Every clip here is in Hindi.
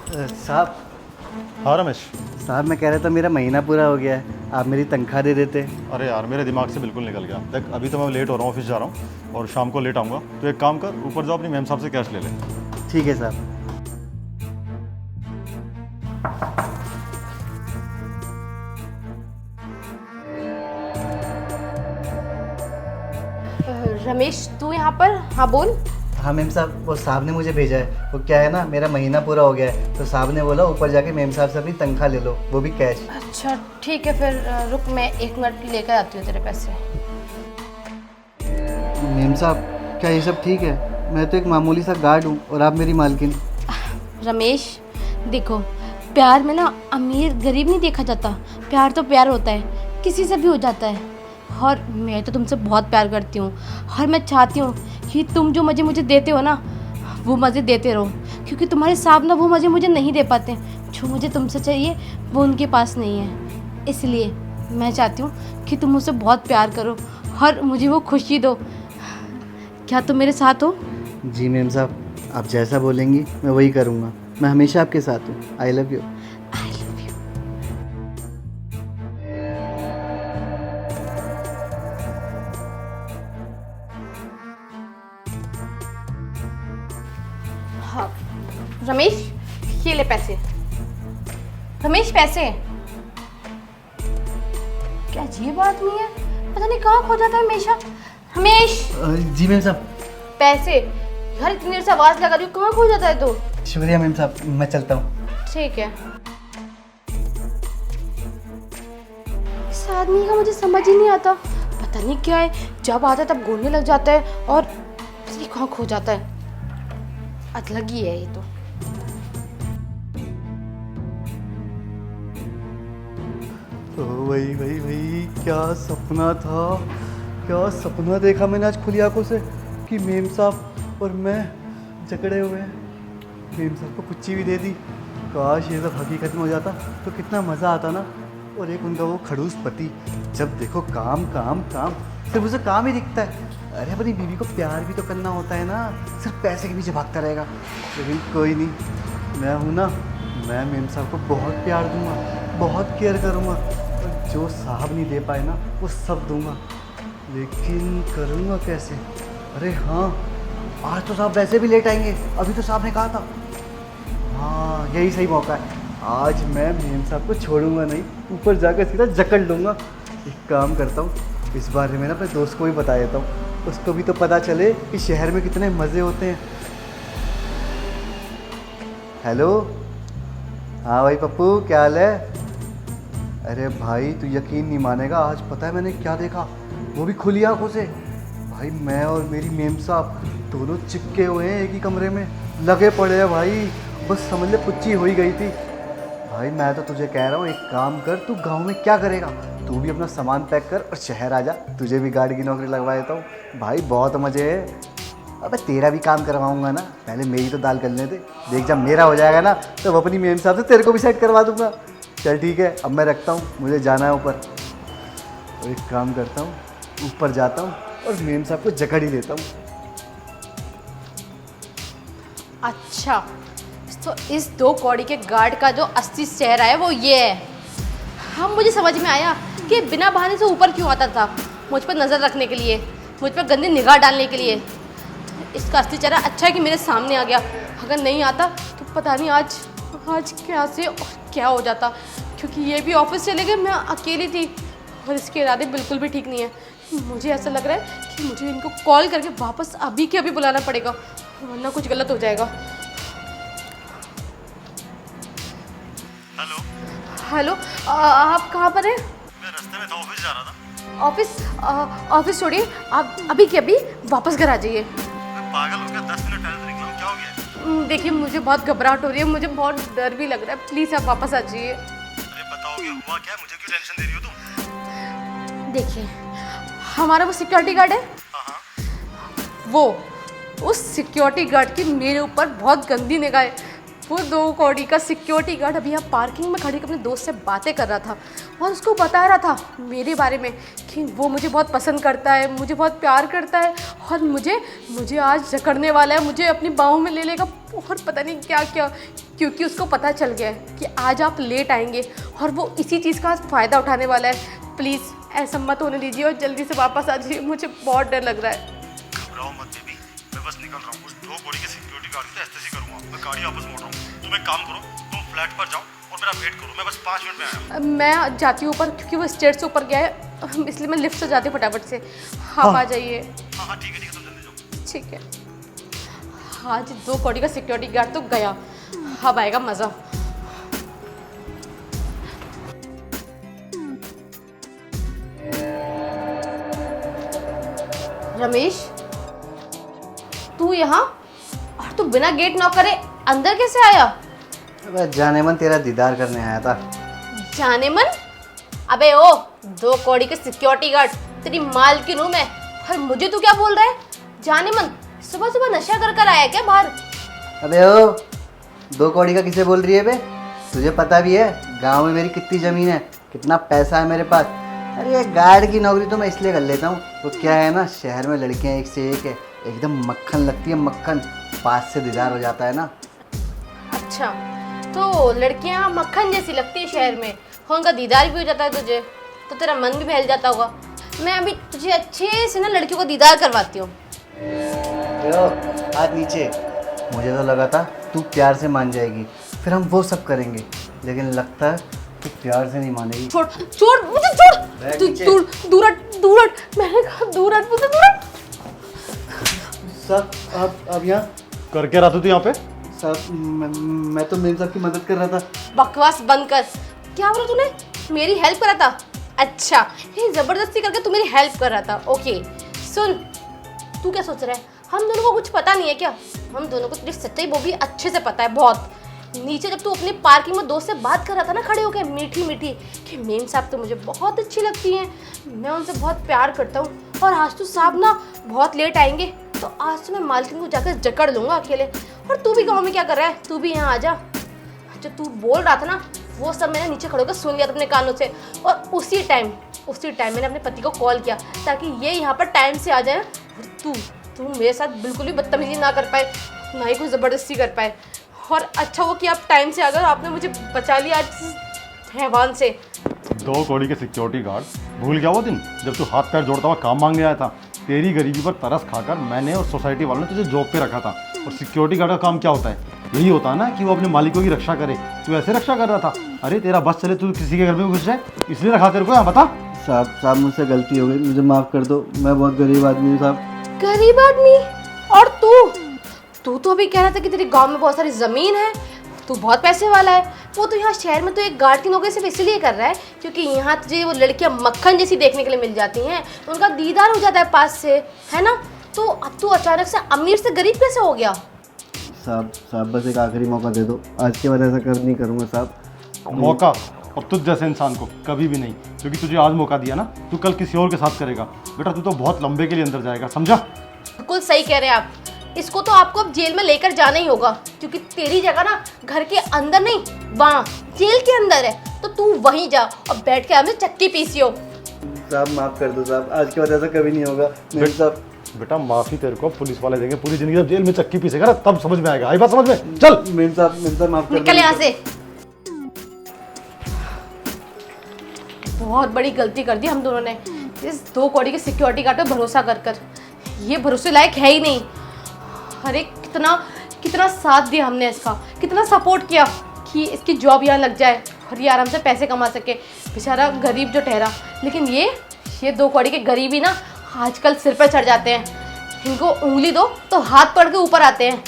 साहब। हाँ रमेश। साहब मैं कह रहा था मेरा महीना पूरा हो गया है, आप मेरी तनख्वाह दे देते। अरे यार मेरे दिमाग से बिल्कुल निकल गया। देख अभी तो मैं लेट हो रहा हूँ, ऑफिस जा रहा हूँ और शाम को लेट आऊँगा। तो एक काम कर, ऊपर जाओ अपनी मैम साहब से कैश ले ले। ठीक है साहब। रमेश तू यहाँ पर? हाँ बोल। हाँ मैम साहब, वो साहब ने मुझे भेजा है। वो क्या है ना, मेरा महीना पूरा हो गया है तो साहब ने बोला ऊपर जाके मैम साहब से अपनी तनख्वाह ले लो, वो भी कैश। अच्छा ठीक है फिर रुक, मैं 1 मिनट लेकर आती हूँ तेरे पैसे। मैम साहब क्या ये सब ठीक है? मैं तो एक मामूली सा गार्ड हूँ और आप मेरी मालकिन। रमेश देखो, प्यार में ना अमीर गरीब नहीं देखा जाता। प्यार तो प्यार होता है, किसी से भी हो जाता है। और मैं तो तुमसे बहुत प्यार करती हूँ और मैं चाहती हूँ कि तुम जो मज़े मुझे देते हो ना वो मज़े देते रहो, क्योंकि तुम्हारे साहब ना वो मज़े मुझे नहीं दे पाते। जो मुझे तुमसे चाहिए वो उनके पास नहीं है, इसलिए मैं चाहती हूँ कि तुम मुझसे बहुत प्यार करो और मुझे वो खुशी दो। क्या तुम मेरे साथ हो? जी मैम साहब, आप जैसा बोलेंगी मैं वही करूँगा। मैं हमेशा आपके साथ हूँ। I love you. I love you. हाँ रमेश, ये ले पैसे। रमेश पैसे। क्या अजीब आदमी है, पता नहीं कहाँ खो जाता है हमेशा। रमेश जी मैम साहब। पैसे। यार इतनी देर से आवाज लगा रही हूँ, कहाँ खो जाता है तू? शुक्रिया मैम साहब, मैं चलता हूँ। ठीक है। इस आदमी का मुझे समझ ही नहीं आता, पता नहीं क्या है, जब आता है तब घूरने लग जाता है और पता नहीं कहाँ खो जाता है। अलग ही है ये तो। वही क्या सपना था, क्या सपना देखा मैंने आज खुली आंखों से कि मेम साहब और मैं जकड़े हुए हैं। मेम साहब को कुच्ची भी दे दी। काश ये सब हकीकत में हो जाता तो कितना मज़ा आता ना। और एक उनका वो खड़ूस पति, जब देखो काम काम काम, सिर्फ उसे काम ही दिखता है। अरे अपनी बीवी को प्यार भी तो करना होता है ना, सिर्फ पैसे के पीछे भागता रहेगा। लेकिन कोई नहीं, मैं हूँ ना, मैं मेम साहब को बहुत प्यार दूंगा, बहुत केयर करूँगा और जो साहब नहीं दे पाए ना वो सब दूंगा। लेकिन करूँगा कैसे? अरे हाँ, आज तो साहब वैसे भी लेट आएंगे, अभी तो साहब ने कहा था। हाँ यही सही मौका है, आज मैं मेम साहब को छोड़ूंगा नहीं, ऊपर जाकर सीधा जकड़ लूँगा। एक काम करता हूँ, इस बारे में ना अपने दोस्त को भी बता देता हूँ, उसको भी तो पता चले कि शहर में कितने मज़े होते हैं। हेलो, हाँ भाई पप्पू, क्या हाल है? अरे भाई तू यकीन नहीं मानेगा, आज पता है मैंने क्या देखा, वो भी खुली आंखों से। भाई मैं और मेरी मेम साहब दोनों चिपके हुए हैं एक ही कमरे में, लगे पड़े हैं भाई, बस समझ ले पुच्ची हो ही गई थी। भाई मैं तो तुझे कह रहा हूँ, एक काम कर, तू गांव में क्या करेगा, तू भी अपना सामान पैक कर और शहर आ जा, तुझे भी गार्ड की नौकरी लगवा देता हूँ। भाई बहुत मज़े है। अबे तेरा भी काम करवाऊंगा ना, पहले मेरी तो दाल करने दे, देख जब मेरा हो जाएगा ना तो अपनी मेम साहब से तेरे को भी सेट करवा दूंगा। चल ठीक है, अब मैं रखता हूँ, मुझे जाना है ऊपर। और एक काम करता हूँ, ऊपर जाता हूँ और मेम साहब को जकड़ ही लेता हूँ। अच्छा तो इस 2 कौड़ी के गार्ड का जो असली चेहरा है वो ये है। हाँ मुझे समझ में आया कि बिना बहाने से ऊपर क्यों आता था, मुझ पर नज़र रखने के लिए, मुझ पर गंदी निगाह डालने के लिए। इसका असली चेहरा अच्छा है कि मेरे सामने आ गया, अगर नहीं आता तो पता नहीं आज क्या से और क्या हो जाता, क्योंकि ये भी ऑफिस चले गए, मैं अकेली थी और इसके इरादे बिल्कुल भी ठीक नहीं है। मुझे ऐसा लग रहा है कि मुझे इनको कॉल करके वापस अभी के अभी बुलाना पड़ेगा, वरना कुछ गलत हो जाएगा। हेलो। हेलो, आप कहाँ पर हैं? मैं रास्ते में था, ऑफिस जा रहा था। ऑफिस छोड़िए, आप अभी के अभी वापस घर आ जाइए। मैं पागल हो गया, 10 मिनट पहले तो निकला हूँ, क्या हो गया? देखिए मुझे बहुत घबराहट हो रही है, मुझे बहुत डर भी लग रहा है, प्लीज़ आप वापस आ जाइए। अरे बताओगे हुआ क्या, मुझे क्यों टेंशन दे रही हो तुम? देखिए हमारा वो सिक्योरिटी गार्ड है, वो उस सिक्योरिटी गार्ड की मेरे ऊपर बहुत गंदी निगाह है। वो 2 कौड़ी का सिक्योरिटी गार्ड अभी यहाँ पार्किंग में खड़े अपने दोस्त से बातें कर रहा था और उसको बता रहा था मेरे बारे में कि वो मुझे बहुत पसंद करता है, मुझे बहुत प्यार करता है और मुझे आज जकड़ने वाला है, मुझे अपनी बाहों में ले लेगा और पता नहीं क्या क्या क्योंकि उसको पता चल गया है कि आज आप लेट आएंगे और वो इसी चीज़ का फ़ायदा उठाने वाला है। प्लीज़ ऐसा मत होने दीजिए और जल्दी से वापस आ जाइए, मुझे बहुत डर लग रहा है। घबराओ मत बेबी, मैं बस निकल रहा हूँ। उस 2 कौड़ी के सिक्योरिटी गार्ड की ऐसे करूँगा, मैं गाड़ी वापस मोड़ रहा हूँ। तुम एक काम करो, तुम फ्लैट पर जाओ और मेरा वेट करो, मैं बस 5 मिनट में आया। मैं जाती हूँ ऊपर क्योंकि वो स्टेयर से ऊपर गया है, इसलिए मैं लिफ्ट से जाती हूँ फटाफट से। आप आ जाइए। हाँ ठीक है तुम जल्दी जाओ। ठीक है। आज 2 कौड़ी का सिक्योरिटी गार्ड तो गया, अब आएगा मज़ा। रमेश, तू यहाँ और तू बिना गेट नॉक करे अंदर कैसे आया? अबे जाने मन तेरा दीदार करने आया था। जाने मन? अबे ओ 2 कौड़ी के सिक्योरिटी गार्ड, तेरी मालकिन हूँ मैं और मुझे तू क्या बोल रहा है जाने मन? सुबह सुबह नशा कर कर आया क्या बाहर? अबे ओ 2 कौड़ी का किसे बोल रही है बे? तुझे पता भी है गांव में मेरी कितनी ज़मीन है, कितना पैसा है मेरे पास। अरे ये गार्ड की नौकरी तो मैं इसलिए कर लेता हूँ, वो क्या है ना, शहर में लड़कियाँ एक से एक है, एकदम मक्खन लगती है, मक्खन। पास से दीदार हो जाता है ना। अच्छा, तो लड़कियां मक्खन जैसी लगती है शहर में, और उनका दीदार भी हो जाता है तुझे, तो तेरा मन भी बहल जाता होगा। मैं अभी तुझे अच्छे से ना लड़कियों को दीदार करवाती हूँ। हाथ नीचे। मुझे तो लगा था तू प्यार से मान जाएगी, फिर हम वो सब करेंगे, लेकिन लगता है तू प्यार से नहीं मानेगी। छोड़ छोड़ मुझे, छोड़। दूर दूर हट, दूर हट, मैंने कहा दूर हट मुझे, दूर हट। साहब आप यहाँ? कर क्या रहा तू यहाँ पे? साहब मैं तो मेम साहब की मदद कर रहा था। बकवास बंद कर। क्या बोला तूने? मेरी हेल्प कर रहा था? अच्छा, ये जबरदस्ती करके तू मेरी हेल्प कर रहा था। ओके सुन, तू क्या सोच रहा है, हम दोनों को कुछ पता नहीं है क्या? हम दोनों को तेरी सच्चाई वो भी अच्छे से पता है, बहुत। नीचे जब तू अपनी पार्किंग में दोस्त से बात कर रहा था ना खड़े होकर, मीठी मीठी, कि मेम साहब तो मुझे बहुत अच्छी लगती हैं, मैं उनसे बहुत प्यार करता हूँ, और आज तो साहब ना बहुत लेट आएंगे, तो आज तो मैं मालकिन को जाकर जकड़ लूँगा अकेले। और तू भी गाँव में क्या कर रहा है? तू भी यहाँ आ जा। जो तू बोल रहा था ना वो सब मैंने नीचे खड़े होकर सुन लिया था अपने कानों से, और उसी टाइम मैंने अपने पति को कॉल किया ताकि ये यहाँ पर टाइम से आ जाए, और तू मेरे साथ बिल्कुल भी बदतमीजी ना कर पाए, ना ही कोई ज़बरदस्ती कर पाए। और अच्छा वो कि आप टाइम से आ गए, आपने मुझे बचा लिया आज हैवान से। 2 कौड़ी के सिक्योरिटी गार्ड, भूल गया वो दिन जब तू हाथ पैर जोड़ता हुआ काम मांगने आया था? तेरी गरीबी पर तरस खाकर मैंने और सोसाइटी वालों ने तुझे जॉब पे रखा था। और सिक्योरिटी गार्ड का काम क्या होता है? यही होता है ना कि वो अपने मालिकों की रक्षा करे। तू ऐसे रक्षा कर रहा था? अरे तेरा बस चले तू किसी के घर में घुस जाए, इसलिए रखा तेरे को यहाँ, बता। साहब मुझसे गलती हो गई, मुझे माफ़ कर दो, मैं बहुत गरीब आदमी हूँ साहब। गरीब आदमी? और तू तो अभी कह रहा था कि तेरे गांव में बहुत सारी ज़मीन है, तू बहुत पैसे वाला है। वो तो यहाँ शहर में तो एक गार्ड की नौकरी सिर्फ इसलिए कर रहा है क्योंकि यहाँ तुझे वो लड़कियाँ मक्खन जैसी देखने के लिए मिल जाती हैं, उनका दीदार हो जाता है पास से, है ना? तो अब तू अचानक से अमीर से गरीब कैसे हो गया? साहब बस एक आखिरी मौका दे दो, आज के बाद ऐसा कर नहीं करूँगा साहब। मौका? और तुझ जैसे इंसान को कभी भी नहीं, क्योंकि तुझे आज मौका दिया ना, तू कल किसी और के साथ करेगा। बेटा तू तो बहुत लंबे के लिए अंदर जाएगा, समझा? बिल्कुल सही कह रहे हैं आप। इसको तो आपको अब जेल में लेकर जाना ही होगा, क्योंकि तेरी जगह ना घर के अंदर नहीं, वहाँ जेल के अंदर है, तो तू वहीं जा और बैठ के हमसे चक्की पीसियो। साहब माफ़ कर दो साहब, आज के बाद ऐसा कभी नहीं होगा। मेम साहब बेटा माफी तेरे को पुलिस वाले देंगे, पूरी जिंदगी जब जेल में चक्की पीसेगा ना तब समझ में आएगा। आई बात समझ में? चल। मेम साहब माफ़ कर दो। निकल यहाँ से। बहुत बड़ी गलती कर दी हम दोनों ने, इस 2 कौड़ी के सिक्योरिटी गार्ड पे भरोसा कर कर। ये भरोसे लायक है ही नहीं। अरे कितना साथ दिया हमने इसका, कितना सपोर्ट किया कि इसकी जॉब यहाँ लग जाए और ये आराम से पैसे कमा सके, बेचारा गरीब जो ठहरा। लेकिन ये 2 कौड़ी के गरीबी ना आजकल सिर पर चढ़ जाते हैं, इनको उंगली दो तो हाथ पड़ के ऊपर आते हैं।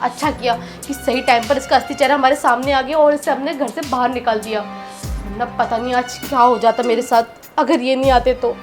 अच्छा किया कि सही टाइम पर इसका असली चेहरा हमारे सामने आ गया और इसे हमने घर से बाहर निकाल दिया, वरना पता नहीं आज क्या हो जाता मेरे साथ अगर ये नहीं आते तो।